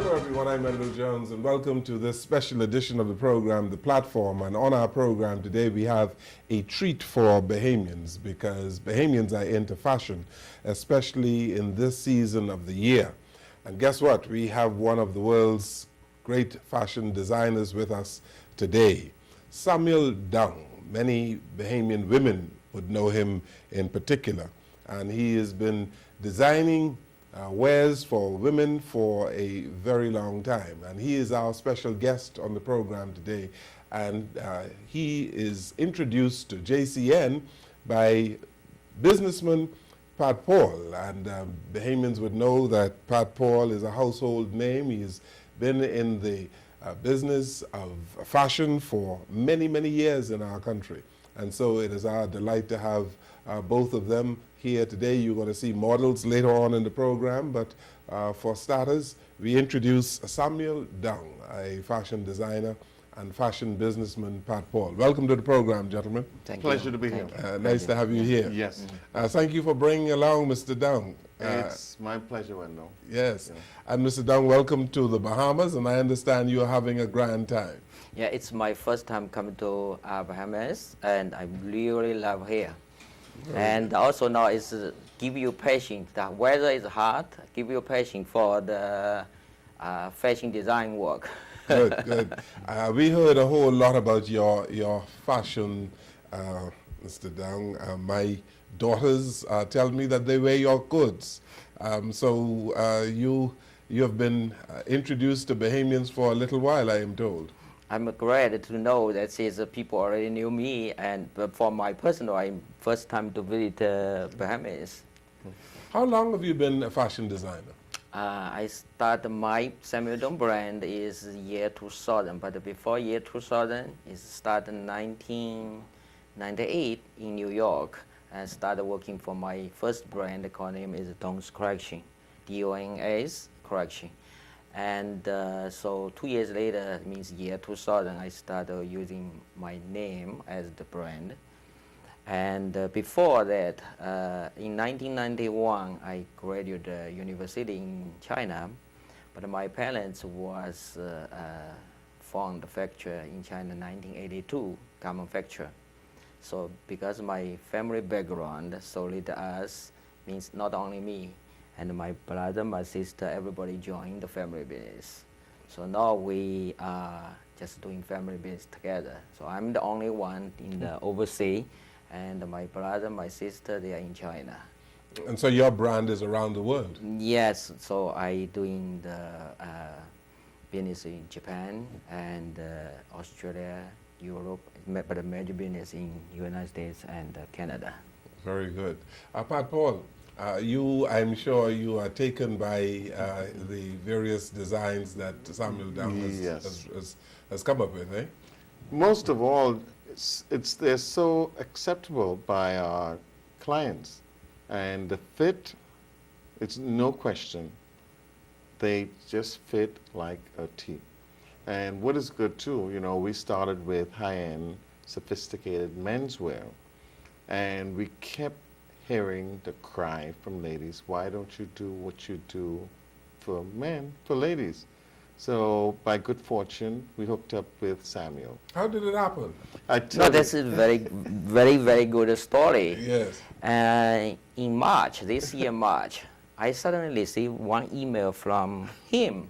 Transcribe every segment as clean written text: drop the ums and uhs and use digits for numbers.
Hello everyone, I'm Mendel Jones and welcome to this special edition of the program, The Platform. And on our program today we have a treat for Bahamians because Bahamians are into fashion, especially in this season of the year. And guess what? We have one of the world's great fashion designers with us today, Samuel Dung. Many Bahamian women would know him in particular. And he has been designing wears for women for a very long time. And he is our special guest on the program today. And he is introduced to JCN by businessman Pat Paul. And Bahamians would know that Pat Paul is a household name. He's been in the business of fashion for many, many years in our country. And so it is our delight to have both of them here today. You're going to see models later on in the program, but for starters, we introduce Samuel Dung, a fashion designer and fashion businessman, Pat Paul. Welcome to the program, gentlemen. Thank Pleasure you. to be here. Nice to have you here. Yes. Thank you for bringing along Mr. Dung. It's my pleasure, Wendell. Yes. And Mr. Dung, welcome to the Bahamas, and I understand you are having a grand time. Yeah, it's my first time coming to Bahamas, and I really love here. And also now it's give you patience. The weather is hot. Give you patience for the fashion design work. Good, good. We heard a whole lot about your fashion, Mr. Dung. My daughters tell me that they wear your goods. So you have been introduced to Bahamians for a little while, I am told. I'm glad to know that since people already knew me, and for my personal, I'm first time to visit Bahamas. How long have you been a fashion designer? I started my Samuel Dung brand is year 2000, but before year 2000, it started in 1998 in New York. I started working for my first brand. The called name is Dung's Collection, D-O-N-S Collection. And so 2 years later, means year 2000, I started using my name as the brand. And before that, in 1991, I graduated university in China, but my parents was found factory in China in 1982, garment factory. So because my family background solely to us, means not only me, and my brother, my sister, everybody joined the family business. So now we are just doing family business together. So I'm the only one in the overseas, and my brother, my sister, they are in China. And so your brand is around the world? Yes, so I doing the business in Japan and Australia, Europe, but the major business in United States and Canada. Very good. Pat Paul, I'm sure you are taken by the various designs that Samuel Dung has come up with, eh? Most of all, they're so acceptable by our clients, and the fit, it's no question. They just fit like a T. And what is good too, you know, we started with high-end, sophisticated menswear, and we kept hearing the cry from ladies, why don't you do what you do for men, for ladies? So by good fortune, we hooked up with Samuel. How did it happen? No, that's a very good story. Yes. In March, this year March, I suddenly received one email from him.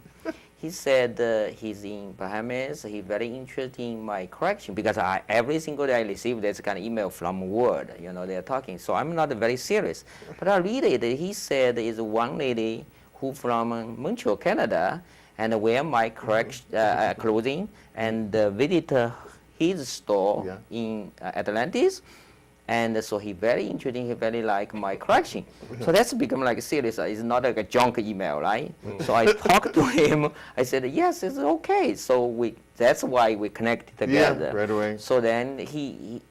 He said he's in Bahamas. He's very interested in my collection because every single day I receive this kind of email from Word. You know, they're talking. So I'm not very serious. But I read it. He said is one lady who from Montreal, Canada, and wear my clothing and visit his store in Atlantis. And so he very interesting, he very like my collection. So that's become like serious. It's not like a junk email, right? So I talked to him. I said, yes, it's okay. So that's why we connected together. Yeah, right away. So then he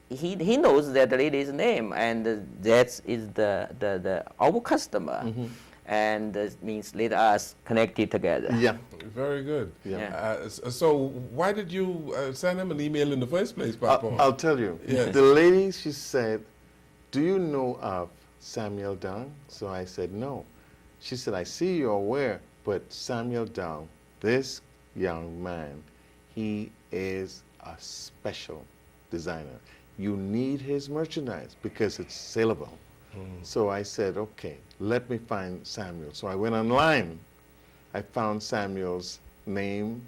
knows that lady's name, and that is our customer. And means let us connected together. Yeah. Very good. Yeah. So why did you send him an email in the first place, Papa? I'll tell you. Yes. The lady, she said, do you know of Samuel Dung? So I said, no. She said, I see you're aware, but Samuel Dung this young man, he is a special designer. You need his merchandise because it's saleable. So I said, okay, let me find Samuel. So I went online. I found Samuel's name,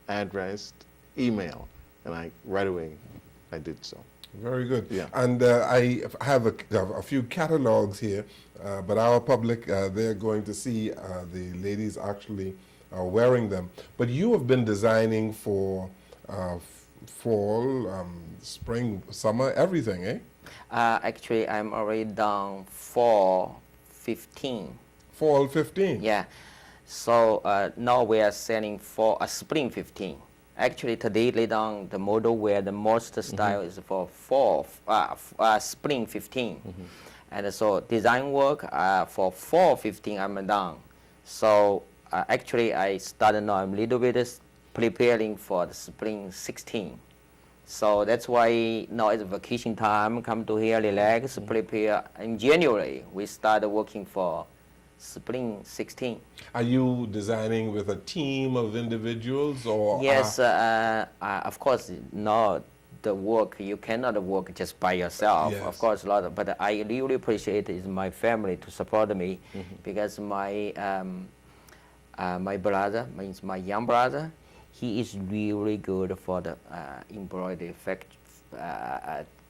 address, email, and right away I did so. Very good. Yeah. And I have a few catalogs here, but our public, they're going to see the ladies actually wearing them. But you have been designing for fall, spring, summer, everything, eh? Actually, I'm already done for 15. Fall 15. Yeah. So now we are selling for a spring 15. Actually, today later on, the model where the most style is for spring 15. And so design work for fall 15 I'm done. So actually I started now, I'm a little bit preparing for the spring 16. So that's why now it's vacation time, come to here, relax, prepare. In January, we started working for spring 16. Are you designing with a team of individuals or? Yes, of course, no, the work, you cannot work just by yourself. Yes. Of course, but I really appreciate is my family to support me because my my brother, means my young brother, he is really good for the embroidery,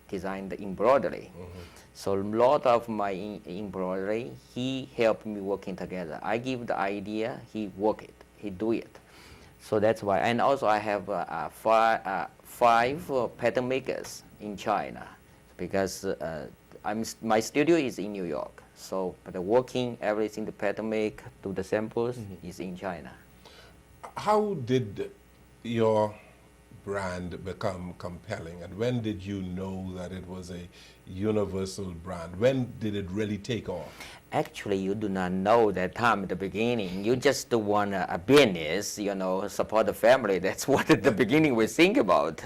design the embroidery. So a lot of my embroidery, he helped me working together. I give the idea, he work it, he do it. So that's why. And also I have five pattern makers in China because my studio is in New York. So the working, everything, the pattern make, do the samples is in China. How did your brand become compelling, and when did you know that it was a universal brand? When did it really take off? Actually, you do not know that time at the beginning. You just want a business, you know, support the family. That's what at the beginning we think about.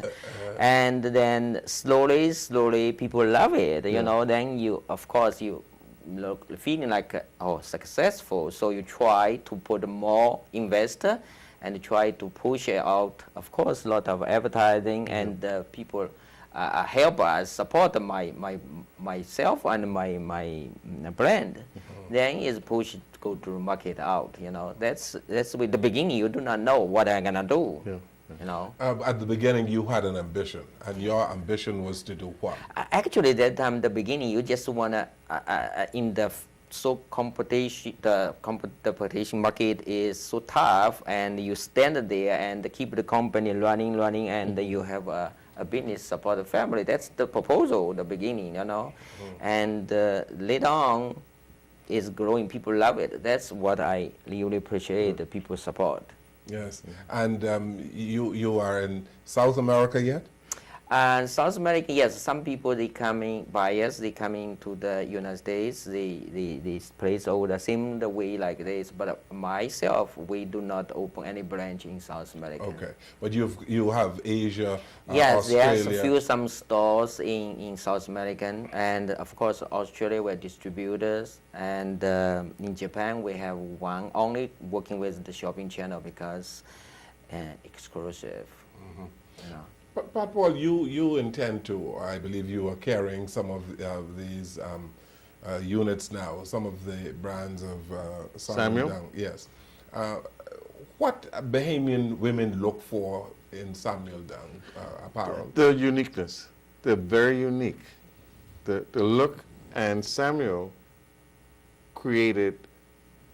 And then slowly, people love it, you know. Then you, of course, you look feeling like, successful. So you try to put more investor and try to push it out. Of course, a lot of advertising and people help us support myself and my brand. Then is push to go to market out. You know, that's with the beginning. You do not know what I'm gonna do. You know. At the beginning, you had an ambition, and your ambition was to do what? Actually, that time, the beginning, you just wanna in the competition, the competition market is so tough, and you stand there and keep the company running, and you have a business support the family. That's the proposal, the beginning, you know. And later on, is growing. People love it. That's what I really appreciate. The people support. Yes, and you are in South America yet? South America, yes. Some people they coming buyers. They coming to the United States. They place order same the way like this. But myself, we do not open any branch in South America. Okay, but you have Asia, yes, Australia. there's some stores in South American, and of course Australia we're distributors, and in Japan we have one only working with the shopping channel because exclusive. You know. But Paul, you intend to, I believe you are carrying some of these units now, some of the brands of Samuel? Dung. Yes. What Bahamian women look for in Samuel Dung apparel? The uniqueness. They're very unique. The look, and Samuel created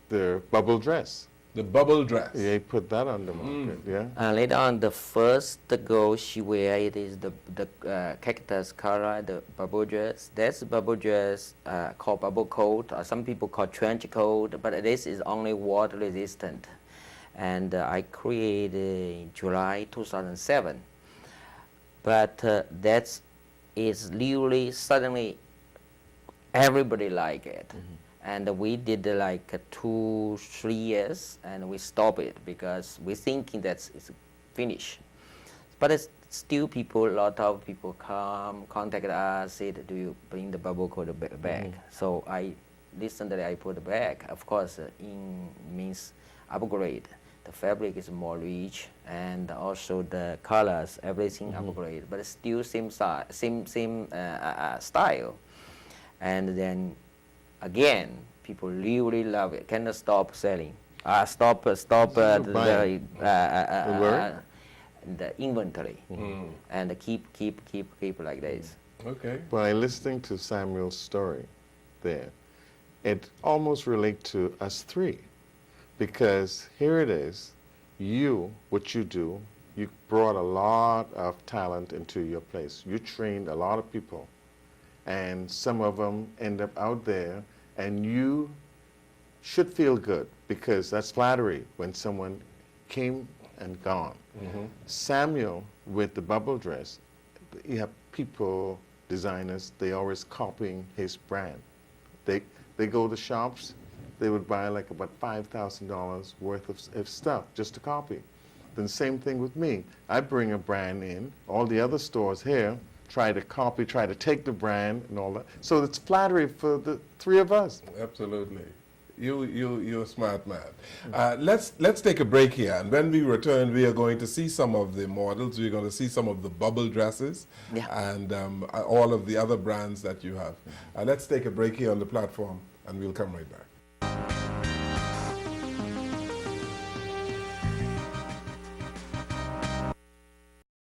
the bubble dress. The bubble dress. Yeah, he put that on the market, yeah. Later on, the first girl she wear it is the cactus color, the bubble dress. That's bubble dress called bubble coat. Some people call trench coat, but this is only water resistant. And I created in July 2007. But that is literally suddenly everybody like it. And we did like 2-3 years, and we stopped it because we're thinking that it's finished. But it's still people, a lot of people come, contact us, said, do you bring the bubble coat back? So I recently I put it back. Of course, in means upgrade the fabric is more rich, and also the colors, everything upgraded, but it's still same style, style. And then again, people really love it. Cannot stop selling. Stop Buying. the inventory, and keep like this. Okay. By listening to Samuel's story there, it almost relates to us three. Because here it is, what you do, you brought a lot of talent into your place. You trained a lot of people, and some of them end up out there, and you should feel good, because that's flattery when someone came and gone. Samuel, with the bubble dress, you have people, designers, they always copying his brand. They go to shops, they would buy like about $5,000 worth of stuff just to copy. Then same thing with me. I bring a brand in, all the other stores here try to copy, try to take the brand and all that. So it's flattery for the three of us. Absolutely. You're a smart man. Let's take a break here, and when we return, we are going to see some of the models. We're going to see some of the bubble dresses, and all of the other brands that you have. Let's take a break here on the platform, and we'll come right back.